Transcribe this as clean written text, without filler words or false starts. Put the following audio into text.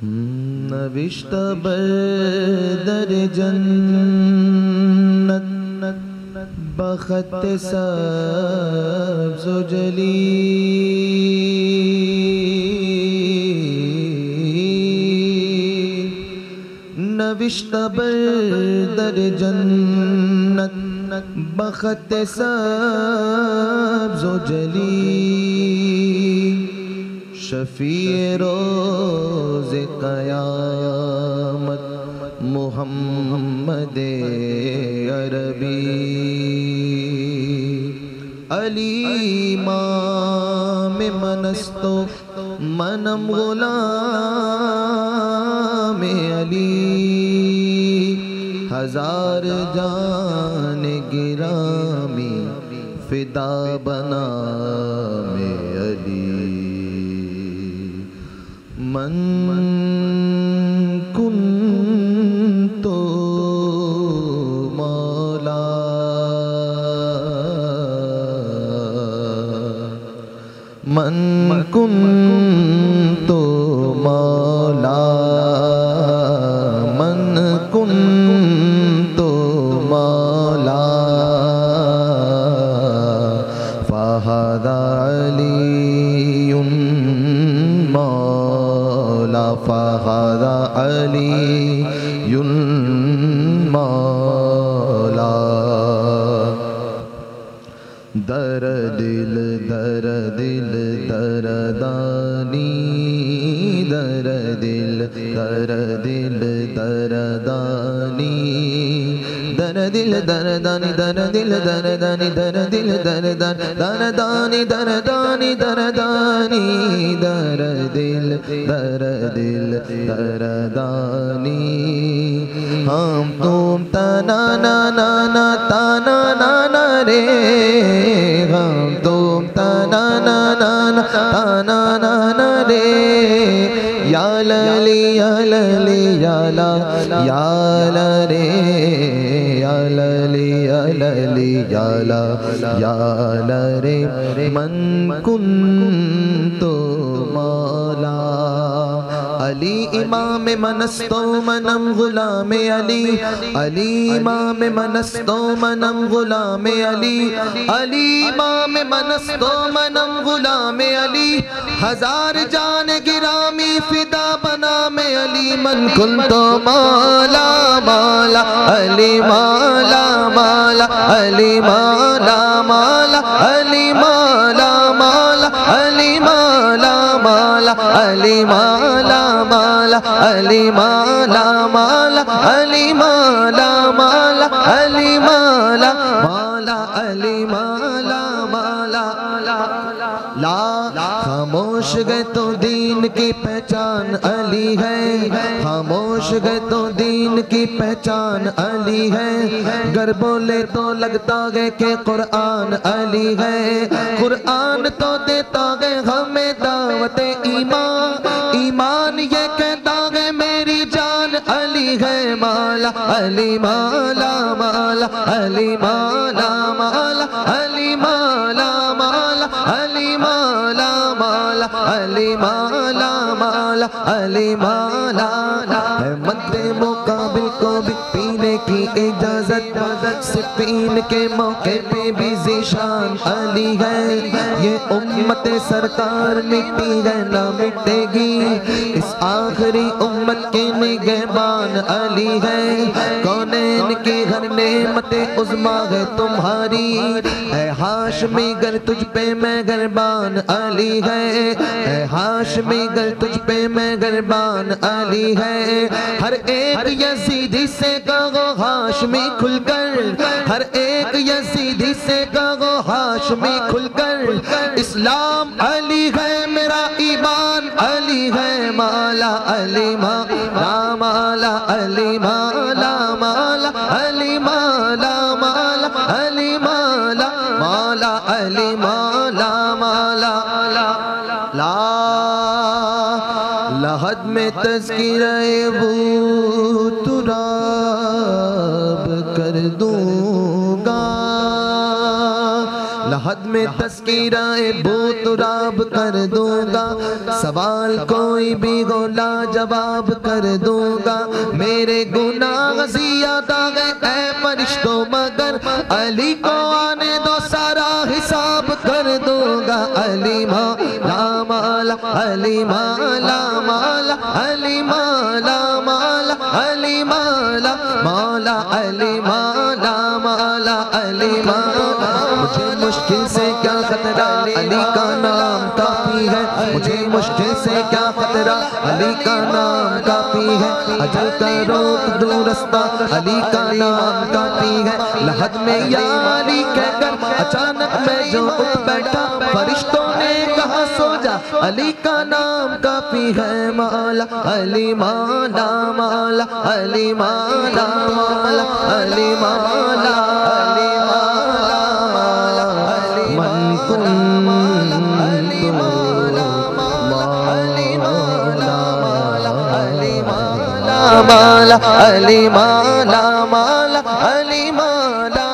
نوشت بر در جنت بخط سبز و جلیل، نوشت بر در جنت بخط سبز و جلیل، شفیع روز قیامت محمد عربی، علی امام من است و منم غلام علی، ہزار جان گرامی فدا بنام علی، من کنت مولا من کنت مولا من کنت مولا فہذا علی مولا فہذا علی مولا، در دل دردانی، در دل دردانی، در دل دردانی، در دل دردانی، در دل دردانی، دردانی دردانی، در دل دردانی، ہم تم تنا نا نا نا تنا نا نا رے، ہم تم تنا نا نا نا تنا نا نا رے، یا للی یا للی یا لا یا لا رے، یا للی یا للی یا لا یا لا رے، من کنت مولا، علی امام من است و منم غلام علی، علی امام من است و منم غلام علی، علی امام من است و منم غلام علی، ہزار جان گرامی فدا بنام علی، من کنت مولا مولا علی مولا مولا علی مولا مولا علی مولا مولا علی مولا مولا علی مولا مولا علی مولا مولا علی مولا مولا علی مولا مولا علی مولا مولا، لا خاموش گئے تو دین کی پہچان علی ہے، خاموش گئے تو دین کی پہچان علی ہے، گر بولے تو لگتا ہے کہ قرآن علی ہے، قرآن تو دیتا ہے ہمیں دعوت ایمان، ایمان یہ کہتا ہے میری جان علی ہے، مولا علی مولا مولا علی مولا مولا علی مولا مولا علی مولا مولا علی مولا مولا علی مولا، ہے مد مقابل کو بھی پینے کی اجازت، سفین کے موقع پہ بھی ذیشان علی ہے، یہ امت سرکار مٹی ہے نہ مٹے گی، اس آخری امت کے نگہبان علی ہے، کونین کی ہر نعمت عظمیٰ ہے تمہاری، اے ہاشمی گر تجھ پہ میں گربان علی ہے، اے ہاشمی گر تجھ پہ میں گربان علی ہے، ہر ایک یزیدی سے کہو ہاشمی کھل کر، ہر ایک یزیدی سے کہو ہاشمی کھل کر، اسلام علی ہے میرا ایمان علی ہے، مولا علی مولا مولا علی مولا مولا علی مولا مولا علی مولا مولا علی مولا مولا، لا لحد میں تذکرہ بو تراب کر دوں گا، لحد میں تذکرہ بو تراب کر دوں گا، سوال کوئی بھی ہو لا جواب کر دوں گا، میرے گناہ زیادہ گئے اے فرشتوں مگر علی کو آنے دو سارا حساب کر دوں گا، علی مولا مولا علی مولا مولا علی مولا مولا علی مولا مولا علی مولا مولا علی مولا۔ مجھے مشکل سے کیا خطرہ علی کا نام کافی ہے، مجھے مشکل سے کیا خطرہ علی کا نام کافی ہے، اجل کا روک دوں رستہ علی کا نام کافی ہے، لحد میں یا علی کہہ کر اچانک میں جو اٹھ بیٹھا، فرشتوں نے کہا سو جا علی کا نام کافی ہے، مولا علی مولا مولا علی مولا مولا علی مولا علی مولا من کن علی مولا علی مولا علی مولا علی مولا علی مولا